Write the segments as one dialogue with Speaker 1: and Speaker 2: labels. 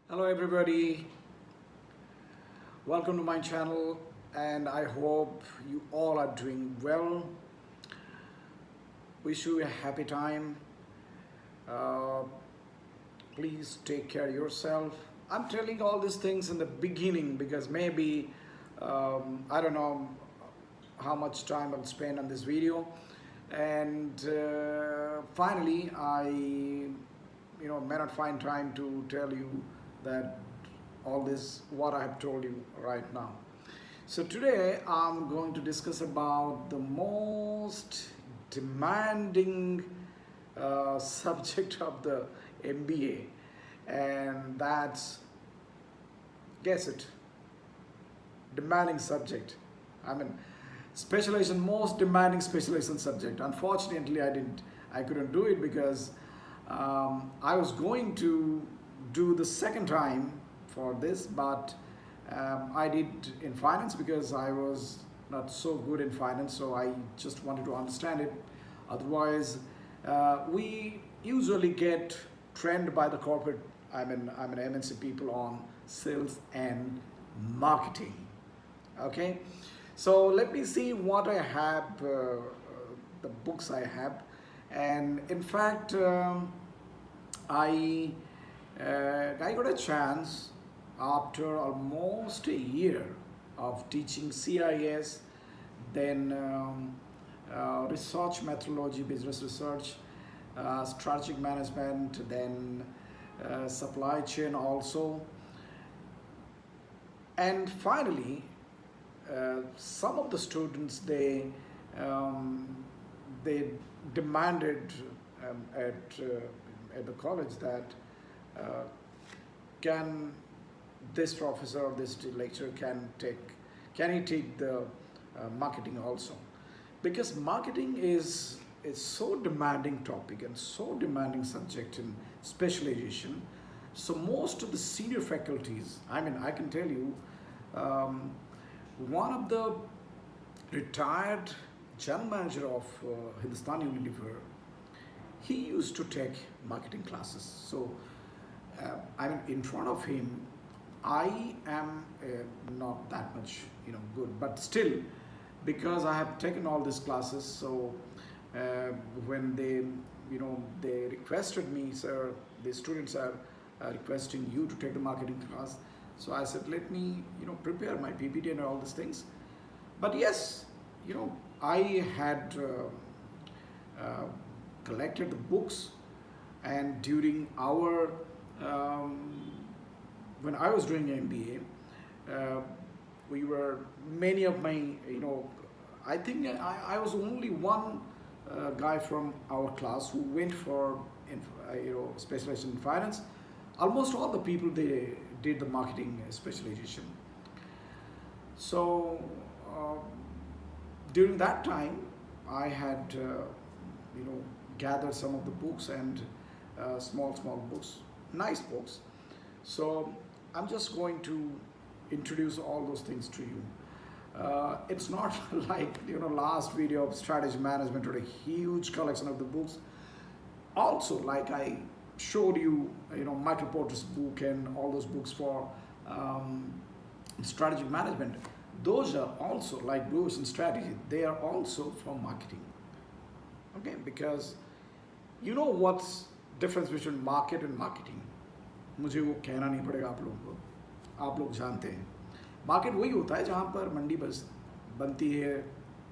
Speaker 1: Hello everybody, welcome to my channel and I hope you all are doing well. Wish you a happy time. Uh, Please take care of yourself. I'm telling all these things in the beginning because maybe I don't know how much time I'll spend on this video, and finally I may not find time to tell you that all this what I have told you right now. So today I'm going to discuss about the most demanding subject of the MBA, and that's, guess it, demanding subject. I mean, specialization, most demanding specialization subject. Unfortunately, I couldn't do it because I was going to do the second time for this, but I did in finance because I was not so good in finance, so I just wanted to understand it. Otherwise, we usually get trained by the corporate, I'm an MNC people on sales and marketing. Okay, so let me see what I have, the books I have, and in fact, I I got a chance after almost a year of teaching CIS, then research methodology, business research, strategic management, then supply chain also, and finally some of the students they demanded at the college that uh, can this professor or this lecturer can he take the marketing also, because marketing is so demanding topic and so demanding subject in specialization. So most of the senior faculties, I can tell you, um, one of the retired general manager of Hindustan Unilever, he used to take marketing classes. So in front of him, I am not that much good, but still, because I have taken all these classes, so when they requested me, sir, the students are requesting you to take the marketing class. So I said, let me prepare my PPT and all these things. But yes, I had collected the books, and during our when I was doing MBA, we were many of my I think I was only one guy from our class who went for specialization in finance. Almost all the people, they did the marketing specialization. So during that time, I had gathered some of the books and small books, nice books. So I'm just going to introduce all those things to you. It's not like last video of strategy management or a huge collection of the books. Also, like I showed you, Michael Porter's book and all those books for strategic management. Those are also like Blues and Strategy. They are also from marketing. Okay, because what's difference between market and marketing? मुझे वो कहना नहीं पड़ेगा आप लोगों को, आप लोग जानते हैं. मार्केट वही होता है जहाँ पर मंडी बस बनती है,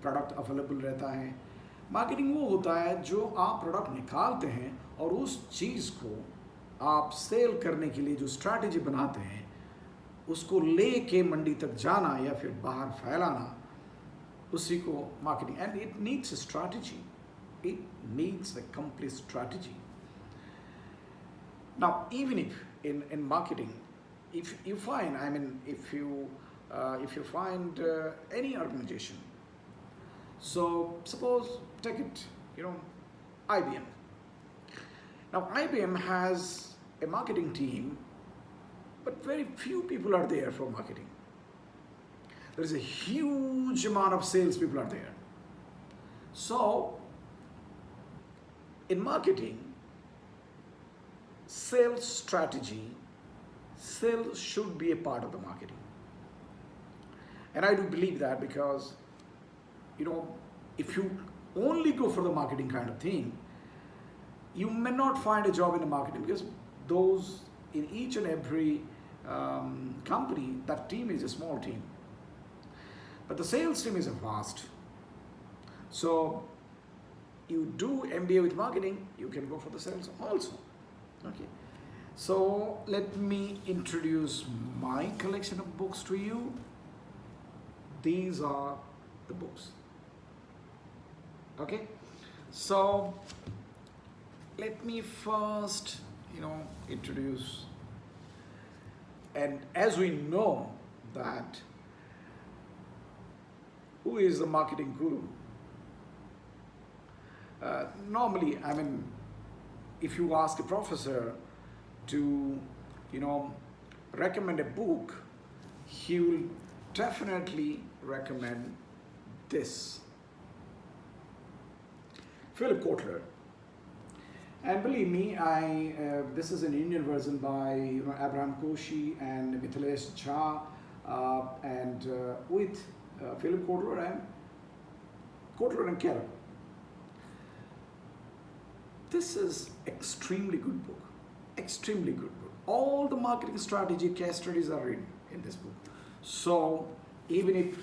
Speaker 1: प्रोडक्ट अवेलेबल रहता है. मार्केटिंग वो होता है जो आप प्रोडक्ट निकालते हैं और उस चीज़ को आप सेल करने के लिए जो स्ट्रैटेजी बनाते हैं, उसको ले के मंडी तक जाना या फिर बाहर फैलाना, उसी को marketing. And it needs a strategy, it needs a complete strategy. Now, even if in marketing, if you find, if you find any organization, so suppose take it, IBM. Now, IBM has a marketing team, but very few people are there for marketing. There is a huge amount of sales people are there. So, in marketing, sales strategy, sales should be a part of the marketing. And I do believe that because, if you only go for the marketing kind of thing, you may not find a job in the marketing, because those in each and every company, that team is a small team. But the sales team is a vast. So you do MBA with marketing, you can go for the sales also. Okay. So let me introduce my collection of books to you. These are the books. Okay. So let me first, introduce. And as we know that, who is the marketing guru? Normally, if you ask a professor to, recommend a book, he will definitely recommend this. Philip Kotler. And believe me, this is an Indian version by Abraham Koshi and Mithilesh Jha, and with Philip Kotler and Keller. This is extremely good book. Extremely good book. All the marketing strategy case studies are written in this book. So even if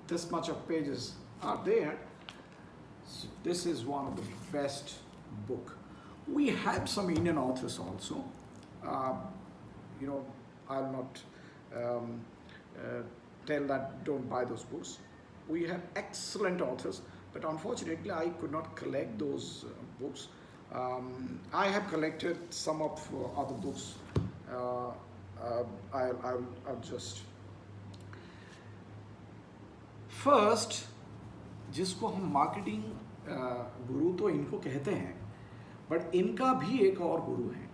Speaker 1: this much of pages are there, this is one of the best book. We have some Indian authors also. I'll not tell that don't buy those books. We have excellent authors, but unfortunately I could not collect those books. I have collected some of other books. I'll just first, जिसको हम marketing गुरु तो इनको कहते हैं, but इनका भी एक और गुरु है.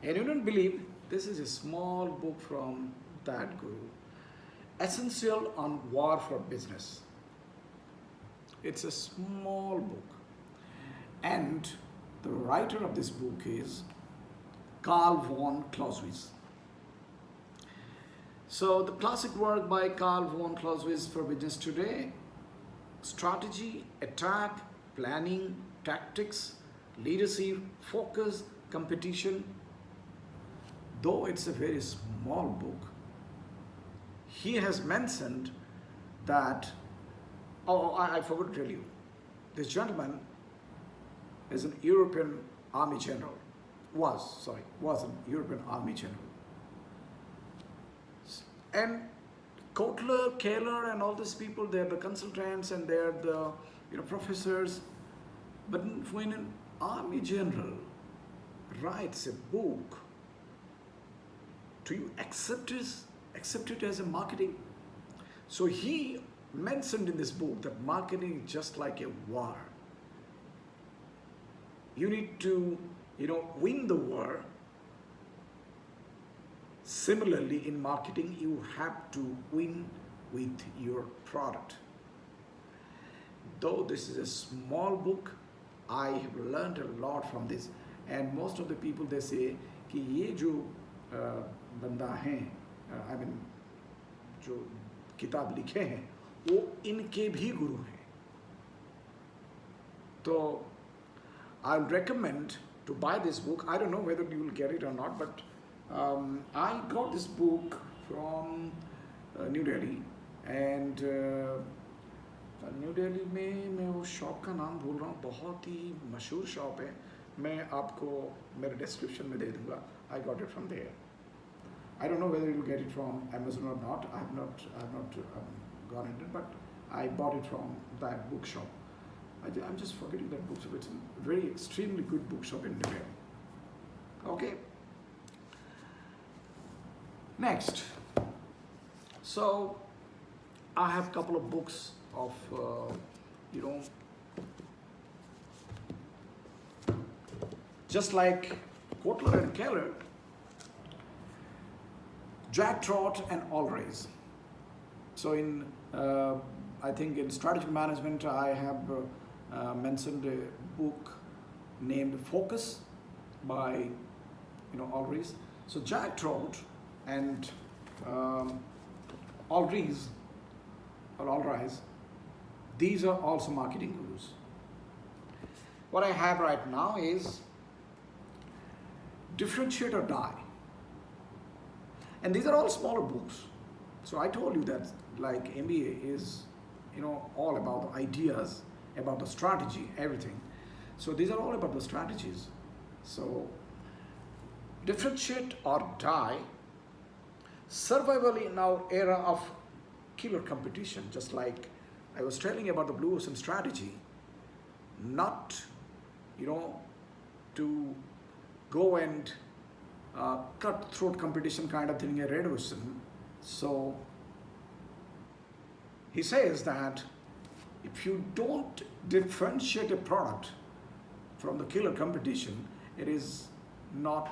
Speaker 1: And you don't believe, this is a small book from that guru. Essential on War for Business. It's a small book. And the writer of this book is Carl von Clausewitz. So the classic work by Carl von Clausewitz for business today: strategy, attack, planning, tactics, leadership, focus, competition. Though it's a very small book, he has mentioned that, I forgot to tell you, this gentleman is an European Army general, was an European Army general. And Kotler, Keller, and all these people, they're the consultants and they're the professors. But when an army general writes a book, do you accept it as a marketing? So he mentioned in this book that marketing is just like a war. You need to, win the war. Similarly, in marketing, you have to win with your product. Though this is a small book, I have learned a lot from this. And most of the people, they say कि ये जो बंदा हैं, जो किताब लिखे हैं, वो इनके भी गुरु हैं. So I would recommend to buy this book. I don't know whether you will get it or not, but I got this book from New Delhi, and new Delhi में मैं वो शॉप का नाम भूल रहा हूँ, बहुत ही मशहूर शॉप है. मैं आपको मेरे डिस्क्रिप्शन में दे दूँगा. I got it from there. I don't know whether you get it from Amazon or not. I have not gone into it, but I bought it from that bookshop. I'm just forgetting that bookshop. It's a very extremely good bookshop in New Delhi. Okay. Next. So I have a couple of books of, just like Kotler and Keller, Jack Trott and Allrays. So in, I think in strategic management, I have mentioned a book named Focus by, Ulrich. So Jack Trout and Ulrich or Ulrich, these are also marketing gurus. What I have right now is Differentiate or Die. And these are all smaller books. So I told you that like MBA is, all about the ideas, about the strategy, everything. So these are all about the strategies. So Differentiate or Die, survival in our era of killer competition, just like I was telling you about the Blue Ocean strategy, not, to go and cutthroat competition kind of thing in Red Ocean. So he says that if you don't differentiate a product from the killer competition, it's not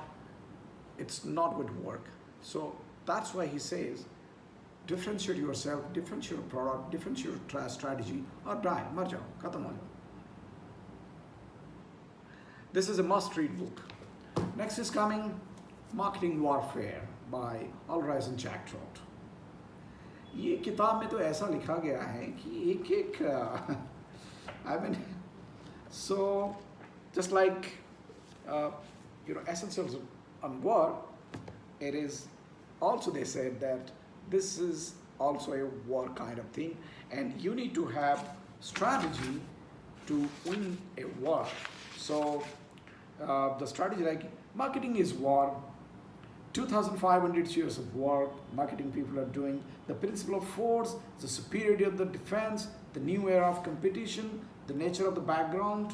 Speaker 1: going to work. So that's why he says, differentiate yourself, differentiate your product, differentiate your strategy, or die, mar jao, khatam ho jao. This is a must-read book. Next is coming Marketing Warfare by Ulrich and Jack Trout. ये किताब में तो ऐसा लिखा गया है कि एक I mean, so just like Essentials on War, it is also, they said that this is also a war kind of thing, and you need to have strategy to win a war. So the strategy, like marketing is war, 2,500 years of war marketing people are doing. The principle of force, the superiority of the defense, the new era of competition, the nature of the battleground,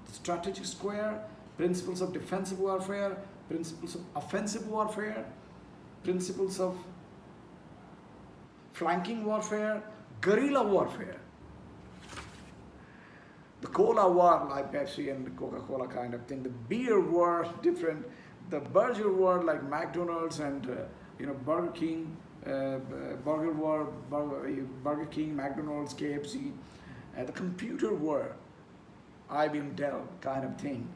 Speaker 1: the strategic square, principles of defensive warfare, principles of offensive warfare, principles of flanking warfare, guerrilla warfare. The cola war, like Pepsi and Coca-Cola kind of thing. The beer war, different. The burger war, like McDonald's and Burger King, burger war, Burger King, McDonald's, KFC. The computer war, IBM, Dell kind of thing.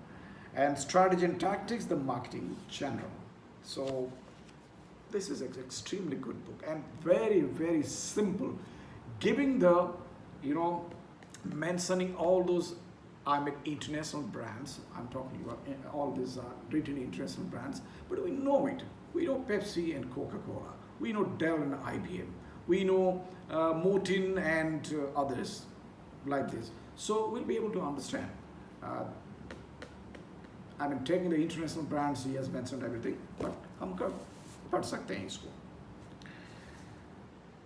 Speaker 1: And strategy and tactics, the marketing general. So this is an extremely good book and very, very simple, giving the, mentioning all those, international brands. I'm talking about all these written international brands, but we know it. We know Pepsi and Coca-Cola. We know Dell and IBM. We know Motin and others like this. So we'll be able to understand. Taking the international brands, he has mentioned everything, but हम पढ़ सकते हैं इसको.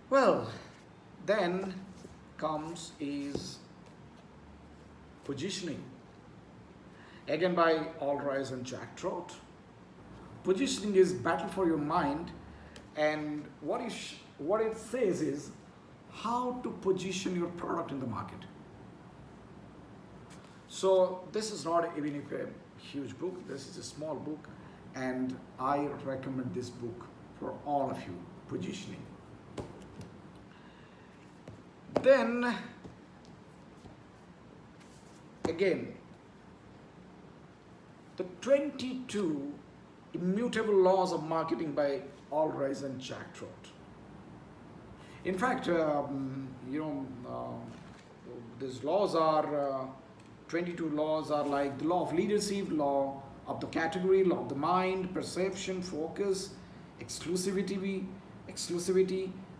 Speaker 1: Well, then comes is Positioning, again by Ulrich and Jack Trout. Positioning is battle for your mind, and what it says is how to position your product in the market. So this is not even a huge book, this is a small book, and I recommend this book for all of you, Positioning. Then again, the 22 Immutable Laws of Marketing by Ulrich and Jack Trout. In fact, these laws are 22 laws are like the law of leadership, law of the category, law of the mind, perception, focus, exclusivity,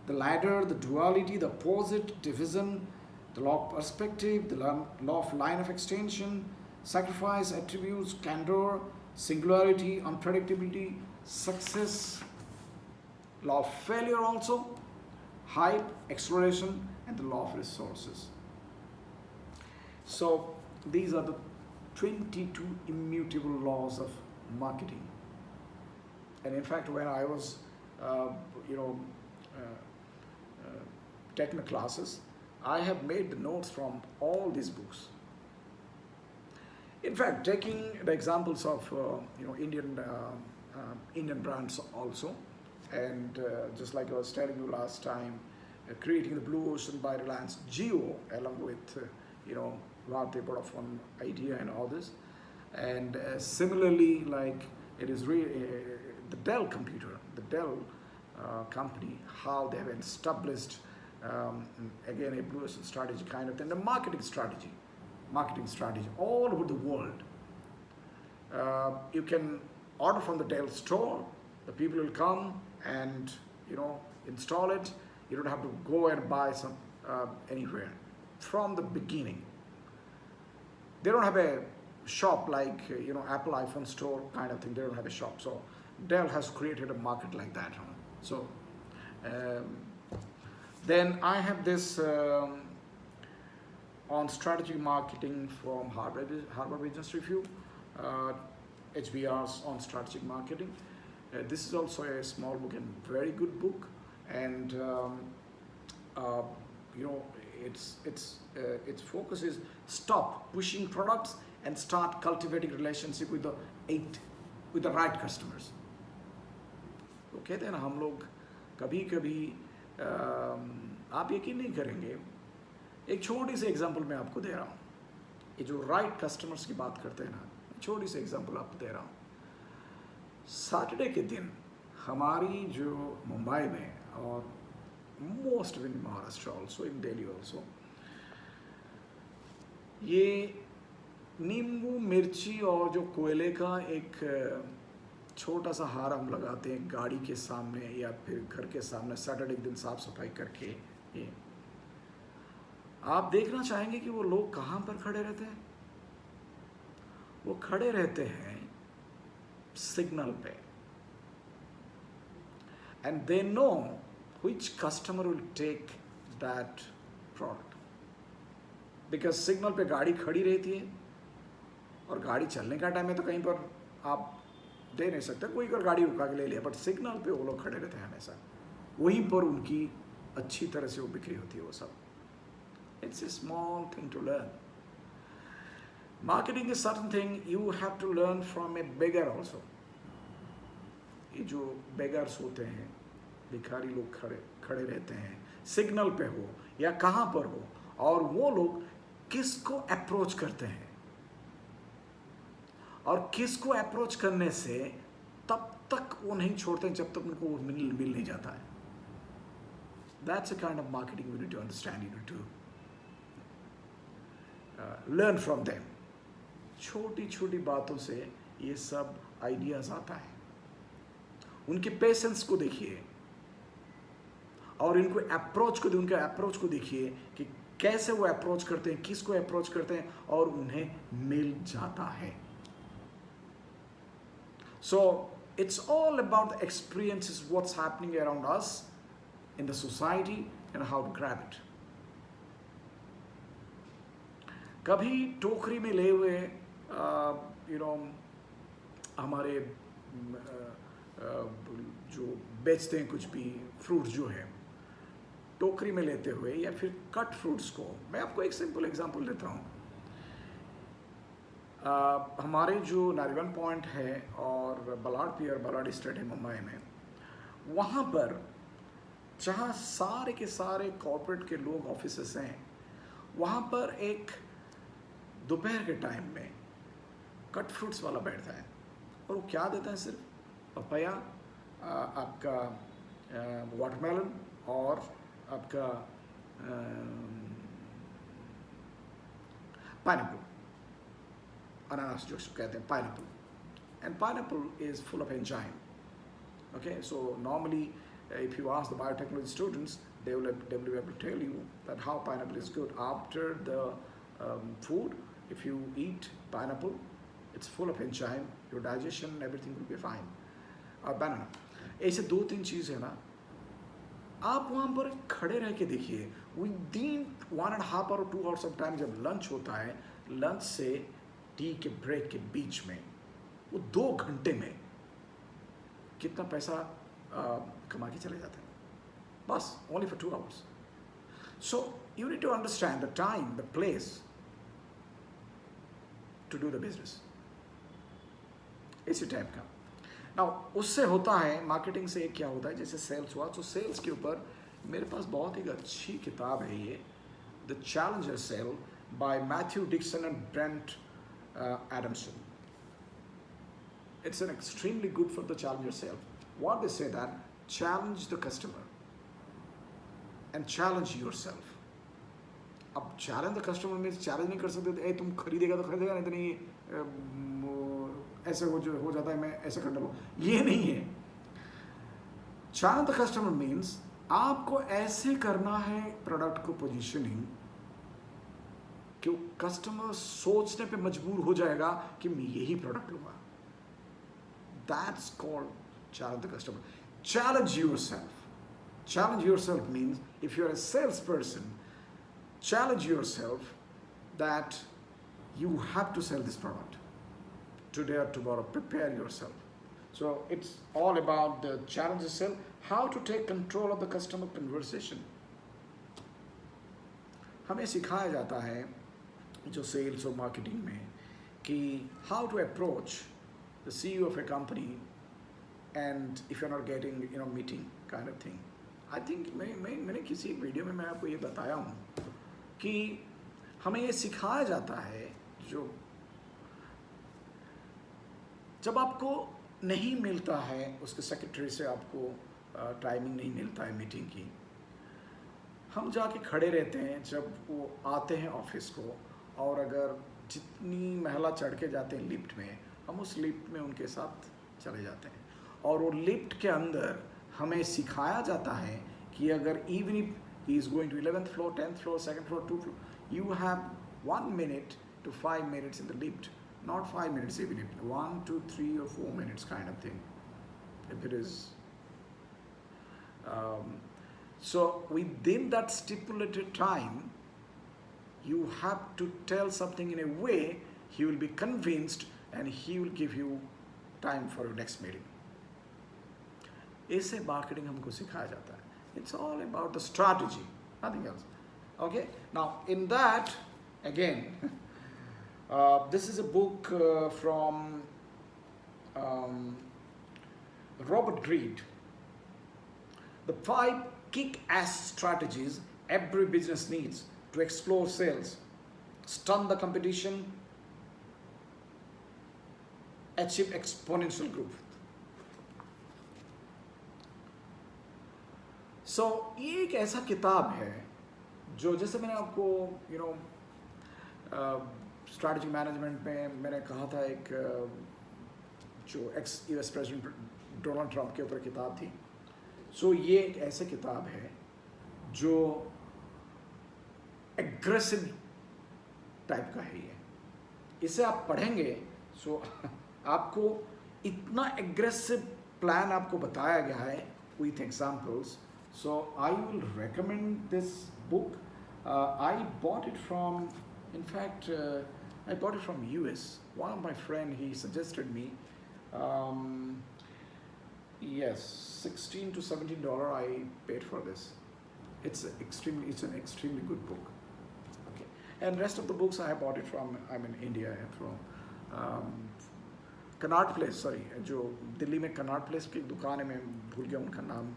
Speaker 1: the ladder, the duality, the opposite, division, the law of perspective, the law of line of extension, sacrifice, attributes, candor, singularity, unpredictability, success, law of failure also, hype, acceleration, and the law of resources. So these are the 22 immutable laws of marketing. And in fact, when I was, taking the classes, I have made the notes from all these books. In fact, taking the examples of Indian brands also, and just like I was telling you last time, creating the Blue Ocean by Reliance Jio, along with Bharti Vodafone Idea and others, and similarly like it is really the Dell computer, the Dell company, how they have established again a blue ocean strategy kind of thing, the marketing strategy all over the world. You can order from the Dell store. The people will come and install it. You don't have to go and buy some anywhere. From the beginning, they don't have a shop like Apple iPhone store kind of thing. They don't have a shop. So Dell has created a market like that. So then I have this on strategic marketing from Harvard Business Review, HBR's on strategic marketing. This is also a small book and very good book, and its focus is stop pushing products and start cultivating relationship with the right customers. तो कहते हैं ना हम लोग कभी कभी आप यकीन नहीं करेंगे, एक छोटी सी एग्जांपल मैं आपको दे रहा हूँ. ये जो राइट कस्टमर्स की बात करते हैं ना, छोटी सी एग्जांपल आपको दे रहा हूँ. सैटरडे के दिन हमारी जो मुंबई में और most in Maharashtra also, in Delhi also, ये नींबू मिर्ची और जो कोयले का एक छोटा सा हार हम लगाते हैं गाड़ी के सामने या फिर घर के सामने सैटरडे के दिन साफ सफाई करके. ये आप देखना चाहेंगे कि वो लोग कहाँ पर खड़े रहते हैं. वो खड़े रहते हैं सिग्नल पे, and they know which customer will take that product, because signal पे गाड़ी खड़ी रहती है और गाड़ी चलने का टाइम है तो कहीं पर आप दे नहीं सकते, कोई कर गाड़ी रुका के ले लिया, बट सिग्नल पे वो लोग खड़े रहते हैं हमेशा. वहीं पर उनकी अच्छी तरह से वो बिक्री होती है. वो सब it's a small thing to learn. Marketing is certain thing you have to learn from a beggar also. ये जो बेगर्स होते हैं, भिखारी लोग खड़े रहते हैं, सिग्नल पे हो या कहाँ पर हो, और वो लोग किसको अप्रोच करते हैं और किसको अप्रोच करने से तब तक वो नहीं छोड़ते जब तक उनको वो मिल नहीं जाता है. That's a kind of marketing you need to understand. You need to learn from them. छोटी छोटी बातों से ये सब आइडियाज आता है. उनके पेशेंस को देखिए और इनको उनके अप्रोच को देखिए कि कैसे वो अप्रोच करते हैं, किसको अप्रोच करते हैं और उन्हें मिल जाता है. So it's all about the experiences, what's happening around us in the society and how to grab it. कभी टोकरी में ले हुए हमारे जो बेचते हैं कुछ भी फ्रूट जो है, टोकरी में लेते हुए या फिर कट फ्रूट्स को, मैं आपको एक सिंपल एग्जांपल देता हूँ. हमारे जो नारिवन पॉइंट है और बलाड पियर बलाड स्टेट है मुंबई में, वहाँ पर जहाँ सारे के सारे कॉर्पोरेट के लोग ऑफिसेस हैं, वहाँ पर एक दोपहर के टाइम में कट फ्रूट्स वाला बैठता है और वो क्या देता है, सिर्फ पपाया, आपका वाटरमेलन और आपका पाइनएप्पल, अनानास जो कहते हैं pineapple. And pineapple is full of enzyme. Okay, so normally if you ask the biotechnology students, they will be able to tell you that how pineapple is good. After the food, if you eat pineapple, it's full of enzyme, your digestion, everything will be fine. और banana, ऐसे 2-3 चीज़ है ना, आप वहाँ पर खड़े रह के देखिए. Within 1.5 or 2 hours of time, जब लंच होता है, लंच से टी के ब्रेक के बीच में, वो 2 घंटे में कितना पैसा कमा के चले जाते हैं, बस only for 2 hours. So you need to understand the time, the place to do the business. इसी टाइप का. Now उससे होता है, मार्केटिंग से क्या होता है, जैसे सेल्स हुआ, तो सेल्स के ऊपर मेरे पास बहुत ही अच्छी किताब है ये, the challenger sale by Matthew Dixon and Brent Adamson. it's an extremely good for the challenge yourself. What they say that challenge the customer and challenge yourself. अब challenge the customer means challenge नहीं कर सकते ए तुम खरीदेगा तो खरीदेगा नहीं तो नहीं ऐसे हो जाता है मैं ऐसे कर डालूँ ये नहीं है. Challenge the customer means आपको ऐसे करना है प्रोडक्ट को पोजीशनिंग कि कस्टमर सोचने पे मजबूर हो जाएगा कि मैं यही प्रोडक्ट लूंगा. That's called challenge the customer. Challenge yourself. Challenge yourself means if you're a salesperson, challenge yourself that you have to sell this product today or tomorrow. Prepare yourself. So it's all about the challenge yourself, how to take control of the customer conversation. हमें सिखाया जाता है जो sales और marketing में कि how to approach the CEO of a company and if you're not getting meeting kind of thing. I think मैंने किसी एक वीडियो में मैं आपको ये बताया हूँ कि हमें ये सिखाया जाता है जो जब आपको नहीं मिलता है उसके सेक्रेटरी से आपको टाइमिंग नहीं मिलता है मीटिंग की, हम जाके खड़े रहते हैं जब वो आते हैं ऑफिस को और अगर जितनी महिला चढ़ के जाते हैं लिफ्ट में हम उस लिफ्ट में उनके साथ चले जाते हैं और वो लिफ्ट के अंदर हमें सिखाया जाता है कि अगर even if he is going to 11th floor, 10th floor, 2nd floor, 2 floor, you have 1 minute to 5 minutes in the lift, not 5 minutes even if 1, 2, 3 or 4 minutes kind of thing. If it is so within that stipulated time you have to tell something in a way he will be convinced and he will give you time for your next meeting. ऐसे marketing हमको सिखाया जाता है. It's all about the strategy, nothing else. Okay, now in that again this is a book from Robert Greene, The 5 Kick-Ass Strategies Every Business Needs to Explore Sales, Stun the Competition, Achieve Exponential Growth. So ये एक ऐसा किताब है जो जैसे मैंने आपको strategic management में मैंने कहा था एक जो x US president Donald Trump के ऊपर किताब थी. सो ये एक ऐसे किताब है जो एग्रेसिव टाइप का है. ये इसे आप पढ़ेंगे सो आपको इतना एग्रेसिव प्लान आपको बताया गया है with examples. So I will recommend this book. I bought it from, in fact, I bought it from US. One of my friend, he suggested me. Yes, $16 to $17 I paid for this. It's an extremely good book. Okay, and rest of the books I bought it from. I'm in India. From Connaught place, sorry, जो दिल्ली में Connaught place की दुकान है, मैं भूल गया उनका नाम,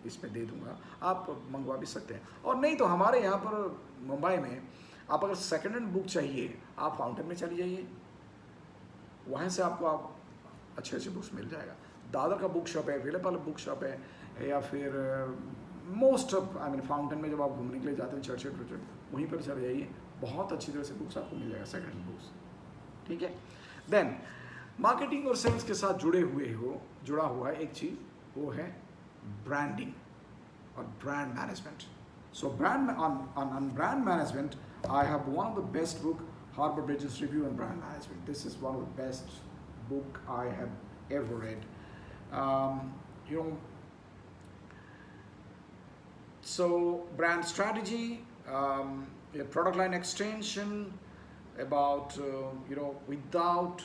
Speaker 1: इसमें दे दूंगा, आप मंगवा भी सकते हैं. और नहीं तो हमारे यहाँ पर मुंबई में आप अगर सेकेंड हैंड बुक चाहिए आप फाउंटेन में चली जाइए, वहाँ से आपको अच्छे बुक्स मिल जाएगा. दादर का बुक शॉप है, विलेपाल बुक शॉप है, या फिर मोस्ट ऑफ फाउंटेन में जब आप घूमने के लिए जाते हैं चर्च वहीं पर चले जाइए, बहुत अच्छी तरह से बुक्स आपको मिल जाएगा, सेकेंड हैंड बुक्स. ठीक है. देन मार्केटिंग और सेल्स के साथ जुड़ा हुआ है एक चीज, वो है ब्रांडिंग और brand management. So on brand management I have one of the best book, Harvard Business Review on brand management. This is one of the best book I have ever read. So brand strategy, product line extension, about without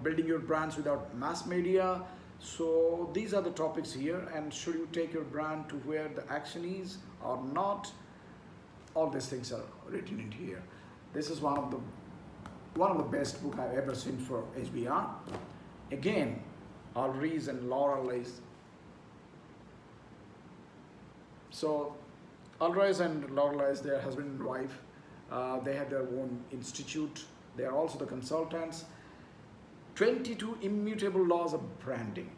Speaker 1: building your brands without mass media. So these are the topics here, and should you take your brand to where the action is or not, all these things are written in here. This is one of the best book I've ever seen for HBR. Again, Ulrich and Laura Lace. So Ulrich and Laura Lace, their husband and wife, they have their own institute. They are also the consultants. 22 immutable laws of branding.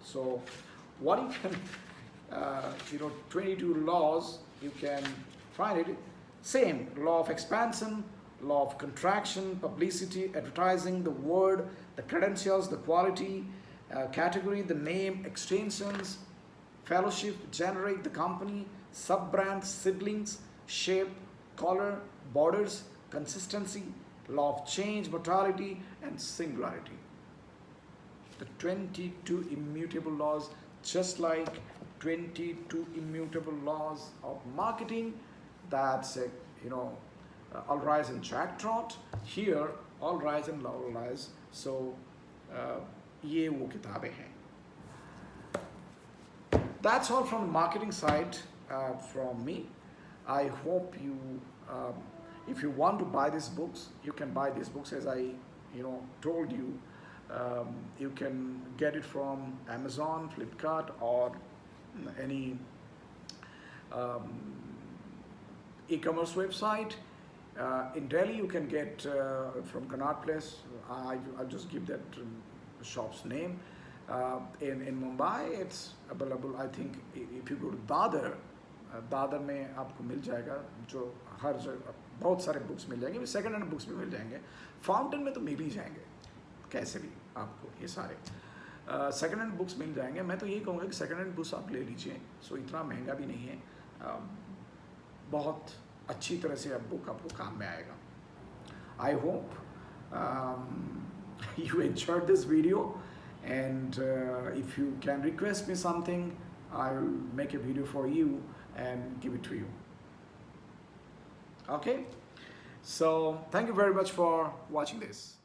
Speaker 1: So what you can, 22 laws, you can find it. Same, law of expansion, law of contraction, publicity, advertising, the word, the credentials, the quality, category, the name, extensions, fellowship, generate, the company, sub-brands, siblings, shape, color, borders, consistency, law of change, mortality, and singularity. The 22 immutable laws, just like 22 immutable laws of marketing. That's a, all rise and Jack Trot. Here, all rise and laurel rise. So, ये वो किताबें हैं. That's all from the marketing side from me. I hope you, if you want to buy these books, you can buy these books. As I, told you, you can get it from Amazon, Flipkart, or any e-commerce website. In Delhi, you can get from Connaught Place. I'll just give that shop's name. In Mumbai, it's available. I think if you go to Dadar, Dadar में आपको मिल जाएगा, जो हर जगह बहुत सारे books मिल जाएंगे, second hand books भी मिल जाएंगे. फाउंटेन में तो मिल ही जाएंगे कैसे भी आपको, ये सारे सेकंड हैंड बुक्स मिल जाएंगे. मैं तो यही कहूँगा कि सेकंड हैंड बुक्स आप ले लीजिए. सो इतना महंगा भी नहीं है, बहुत अच्छी तरह से अब बुक आपको काम में आएगा. I hope you enjoyed this video, and if you can request me something, I will make a video for you and give it to you. Okay, so thank you very much for watching this.